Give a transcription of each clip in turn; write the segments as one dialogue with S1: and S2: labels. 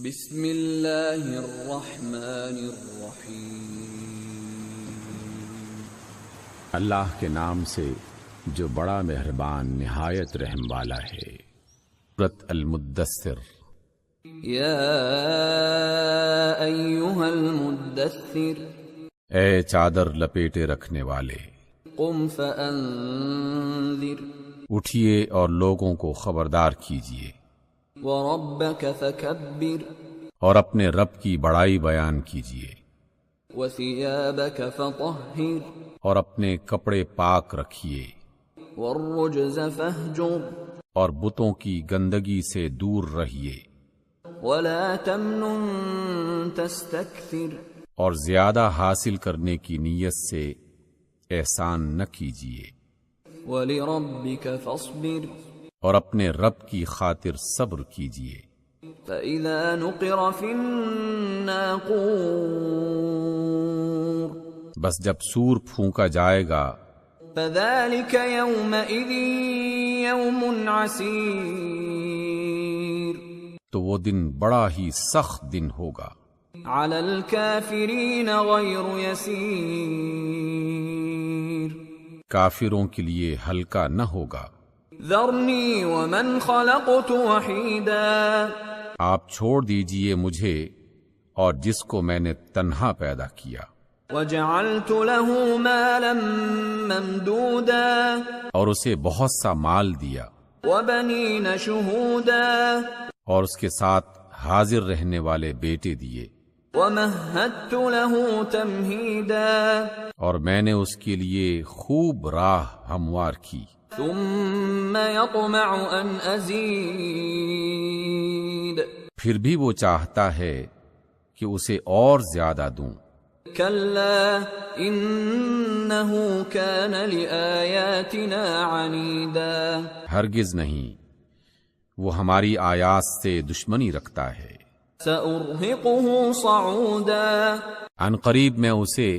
S1: بسم اللہ الرحمن الرحیم۔
S2: اللہ کے نام سے جو بڑا مہربان نہایت رحم والا ہے۔ سورۃ المدثر۔
S1: یا ایھا المدثر،
S2: اے چادر لپیٹے رکھنے والے،
S1: قم فانذر،
S2: اٹھیے اور لوگوں کو خبردار کیجیے،
S1: وربک فکبر،
S2: اور اپنے رب کی بڑائی بیان کیجیے،
S1: وثیابک فطہر،
S2: اور اپنے کپڑے پاک رکھیے،
S1: والرجز فاہجر،
S2: اور بتوں کی گندگی سے دور رہیے،
S1: ولا تمنن تستکثر،
S2: اور زیادہ حاصل کرنے کی نیت سے احسان نہ کیجیے،
S1: ولربک فاصبر،
S2: اور اپنے رب کی خاطر صبر کیجیے۔
S1: فَإِذَا نُقِرَ فِي النَّاقُورِ،
S2: بس جب سور پھونکا جائے گا،
S1: فَذَلِكَ يَوْمَئِذٍ يَوْمٌ عَسِيرٌ،
S2: تو وہ دن بڑا ہی سخت دن ہوگا،
S1: عَلَى الْكَافِرِينَ غَيْرُ يَسِيرٌ،
S2: کافروں کے لیے ہلکا نہ ہوگا۔
S1: ذَرْنِي وَمَنْ خَلَقْتُ وَحِيدًا،
S2: آپ چھوڑ دیجئے مجھے اور جس کو میں نے تنہا پیدا کیا،
S1: وَجَعَلْتُ لَهُ مَالًا مَمْدُودًا،
S2: اور اسے بہت سا مال دیا،
S1: وَبَنِينَ شُهُودًا،
S2: اور اس کے ساتھ حاضر رہنے والے بیٹے دیے،
S1: وَمَهَّدتُّ لَهُ تَمْهِيدًا،
S2: اور میں نے اس کے لیے خوب راہ ہموار کی،
S1: ثُمَّ يَطْمَعُ أَنْ أَزِيدَ،
S2: پھر بھی وہ چاہتا ہے کہ اسے اور زیادہ دوں۔
S1: كَلَّا إِنَّهُ كَانَ لِآيَاتِنَا عَنِيدًا،
S2: ہرگز نہیں، وہ ہماری آیات سے دشمنی رکھتا ہے۔
S1: سَأُرْهِقُهُ صَعُودًا،
S2: عن قریب میں اسے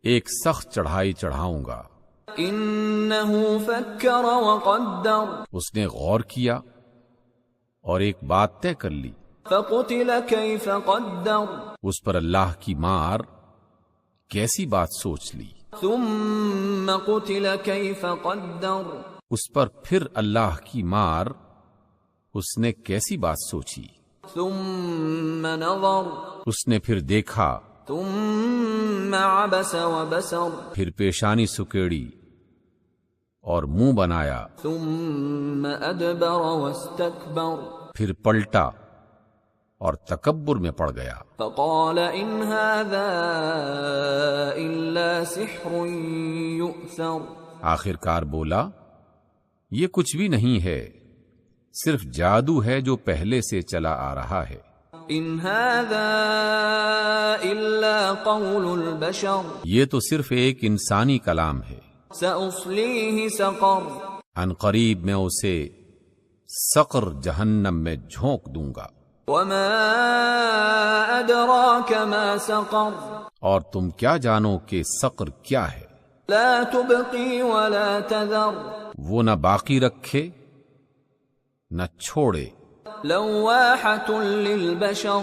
S2: ایک سخت چڑھائی چڑھاؤں گا۔
S1: إِنَّهُ فَكَّرَ وَقَدَّرَ،
S2: اس نے غور کیا اور ایک بات طے کر لی،
S1: فَقُتِلَ كَيْفَ قَدَّرَ،
S2: اس پر اللہ کی مار کیسی بات سوچ لی،
S1: ثُمَّ قُتِلَ كَيْفَ قَدَّرَ،
S2: اس پر پھر اللہ کی مار اس نے کیسی بات سوچی،
S1: ثُمَّ نَظَرَ،
S2: اس نے پھر دیکھا،
S1: ثُمَّ عَبَسَ وَبَسَرَ،
S2: پھر پیشانی سکیڑی اور منہ بنایا،
S1: ثُمَّ أَدْبَرَ وَاسْتَكْبَرَ،
S2: پھر پلٹا اور تکبر میں پڑ گیا۔
S1: فَقَالَ إِنْ هَذَا إِلَّا سِحْرٌ يُؤْثَرُ،
S2: آخر کار بولا، یہ کچھ بھی نہیں ہے، صرف جادو ہے جو پہلے سے چلا آ رہا ہے۔
S1: إِنْ هَذَا إِلَّا قَوْلُ الْبَشَرِ،
S2: یہ تو صرف ایک انسانی کلام ہے۔
S1: سَأُصْلِيهِ سَقَرَ،
S2: عن قریب میں اسے سقر جہنم میں جھونک دوں گا۔
S1: وَمَا أَدْرَاكَ مَا سَقَرُ،
S2: اور تم کیا جانو کہ سقر کیا ہے؟
S1: لَا تُبْقِي وَلَا تَذَرُ،
S2: وہ نہ باقی رکھے نہ چھوڑے،
S1: لَوَّاحَةٌ لِلْبَشَرِ،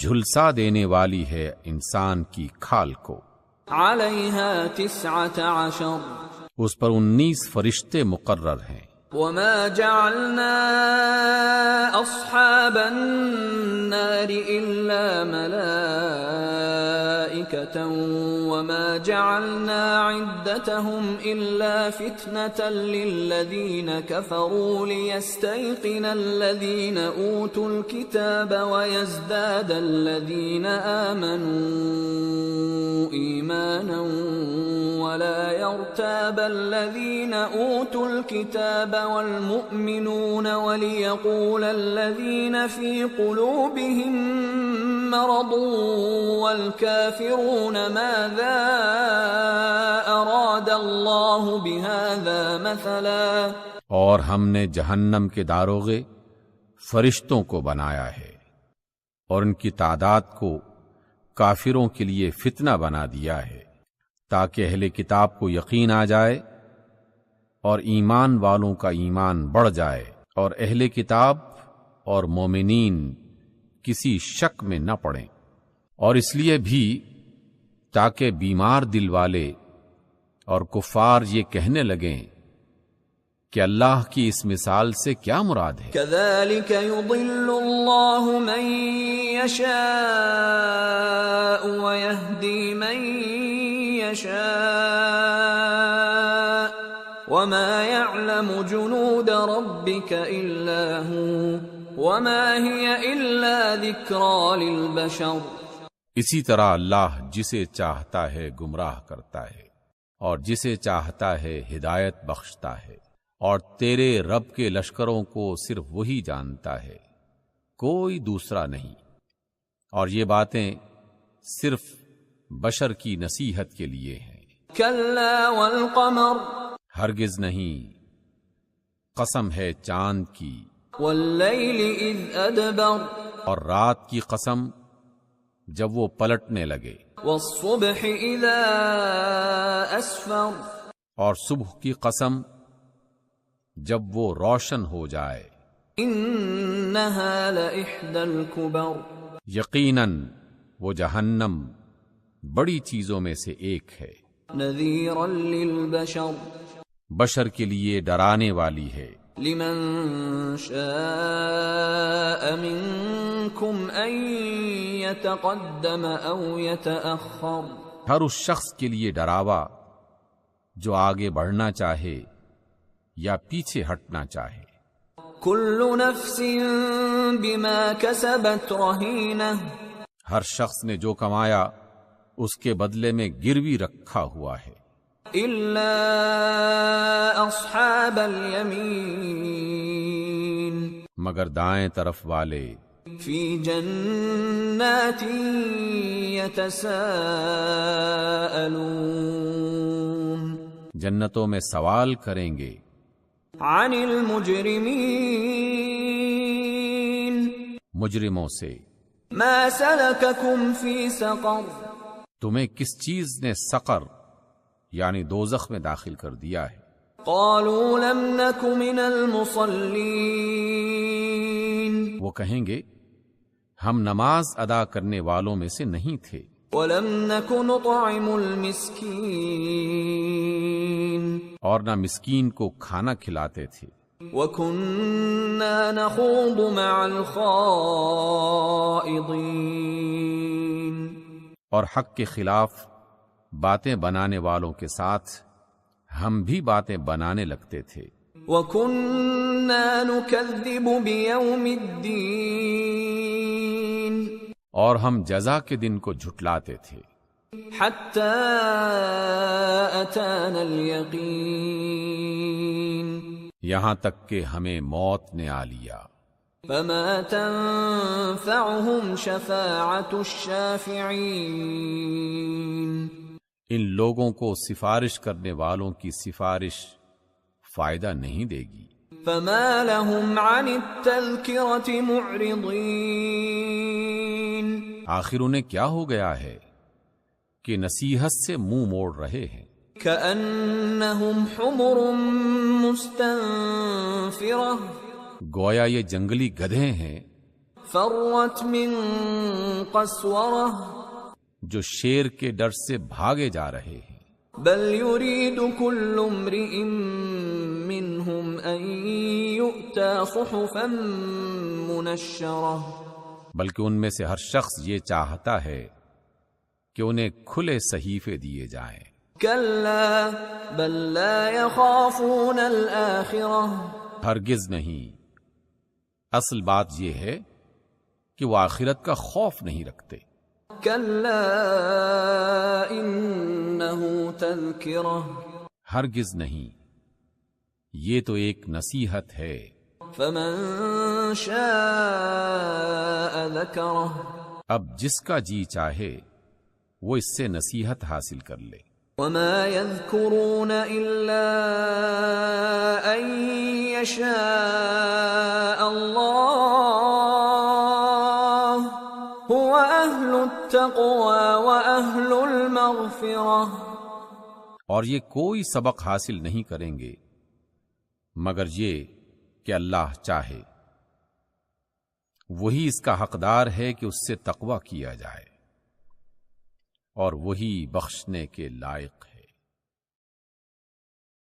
S2: جھلسا دینے والی ہے انسان کی کھال کو۔
S1: عَلَيْهَا 19،
S2: اس پر 19 فرشتے مقرر ہیں۔
S1: وَمَا جَعَلْنَا أَصْحَابَ النَّارِ إِلَّا مَلَائِكَةً وَمَا جَعَلْنَا عِدَّتَهُمْ إِلَّا فِتْنَةً لِلَّذِينَ كَفَرُوا لِيَسْتَيْقِنَ الَّذِينَ أُوتُوا الْكِتَابَ وَيَزْدَادَ الَّذِينَ آمَنُوا إِيمَانًا وَلَا يَرْتَابَ الَّذِينَ أُوتُوا الْكِتَابَ والمؤمنون وليقول الذين في قلوبهم مرض والكافرون ماذا أراد الله بهذا مثلا،
S2: اور ہم نے جہنم کے داروغے فرشتوں کو بنایا ہے اور ان کی تعداد کو کافروں کے لیے فتنہ بنا دیا ہے، تاکہ اہل کتاب کو یقین آ جائے اور ایمان والوں کا ایمان بڑھ جائے، اور اہل کتاب اور مومنین کسی شک میں نہ پڑیں، اور اس لیے بھی تاکہ بیمار دل والے اور کفار یہ کہنے لگیں کہ اللہ کی اس مثال سے کیا مراد ہے؟
S1: كذلك يضل الله من يشاء ويهدي من يشاء وما يعلم جنود ربك إلا هو وما هي إلا ذكرى للبشر.
S2: اسی طرح اللہ جسے چاہتا ہے گمراہ کرتا ہے اور جسے چاہتا ہے ہدایت بخشتا ہے، اور تیرے رب کے لشکروں کو صرف وہی جانتا ہے، کوئی دوسرا نہیں، اور یہ باتیں صرف بشر کی نصیحت کے لیے ہیں۔
S1: كلا والقمر
S2: ہرگز نہیں، قسم ہے چاند کی،
S1: والليل إذ أدبر
S2: اور رات کی قسم جب وہ پلٹنے لگے،
S1: والصبح إذا أسفر
S2: اور صبح کی قسم جب وہ روشن ہو جائے۔
S1: إنها لإحدى الكبر
S2: یقیناً وہ جہنم بڑی چیزوں میں سے ایک ہے،
S1: نذيرا للبشر
S2: بشر کے لیے ڈرانے والی ہے،
S1: لمن شاء منكم أن يتقدم أو يتأخر
S2: ہر اس شخص کے لیے ڈراوا جو آگے بڑھنا چاہے یا پیچھے ہٹنا چاہے۔
S1: كل نفس بما كسبت رهينة
S2: ہر شخص نے جو کمایا اس کے بدلے میں گروی رکھا ہوا ہے،
S1: إلا أصحاب اليمين
S2: مگر دائیں طرف والے
S1: في جنات يتساءلون
S2: جنتوں میں سوال کریں گے
S1: عن المجرمين
S2: مجرموں سے،
S1: ما سلككم في سقر
S2: تمہیں کس چیز نے سقر یعنی دوزخ میں داخل کر دیا ہے؟
S1: قالوا لم نك من المصلين
S2: وہ کہیں گے ہم نماز ادا کرنے والوں میں سے نہیں تھے،
S1: ولم نك نطعم المسكين
S2: اور نہ مسکین کو کھانا کھلاتے تھے،
S1: وكنا نخوض مع الخائضين
S2: اور حق کے خلاف باتیں بنانے والوں کے ساتھ ہم بھی باتیں بنانے لگتے تھے،
S1: وكنا نكذب بيوم الدين
S2: اور ہم جزا کے دن کو جھٹلاتے تھے،
S1: حتى أتانا اليقين
S2: یہاں تک کہ ہمیں موت نے آ لیا۔
S1: فما تنفعهم شفاعة الشافعين
S2: ان لوگوں کو سفارش کرنے والوں کی سفارش فائدہ نہیں دے گی۔
S1: فما لهم عن التذكرة معرضين
S2: آخر انہیں کیا ہو گیا ہے کہ نصیحت سے منہ موڑ رہے ہیں،
S1: كأنهم حمر مستنفرة
S2: گویا یہ جنگلی گدھے ہیں
S1: فرت من قسورة
S2: جو شیر کے ڈر سے بھاگے جا رہے ہیں۔
S1: بل يريد كل امرئ منهم أن يؤتى صحفا منشرة
S2: بلکہ ان میں سے ہر شخص یہ چاہتا ہے کہ انہیں کھلے صحیفے دیے جائیں۔
S1: كلا بل لا يخافون الآخرة
S2: ہرگز نہیں، اصل بات یہ ہے کہ وہ آخرت کا خوف نہیں رکھتے۔
S1: كلا إنه تذكرة
S2: ہرگز نہیں، یہ تو ایک نصیحت ہے۔
S1: فمن شاء ذكره
S2: اب جس کا جی چاہے وہ اس سے نصیحت حاصل کر لے۔
S1: وما يذكرون إلا أن يشاء الله هو أهل التقوى وأهل المغفرة
S2: اور یہ کوئی سبق حاصل نہیں کریں گے مگر یہ کہ اللہ چاہے، وہی اس کا حقدار ہے کہ اس سے تقوی کیا جائے، اور وہی بخشنے کے لائق ہے۔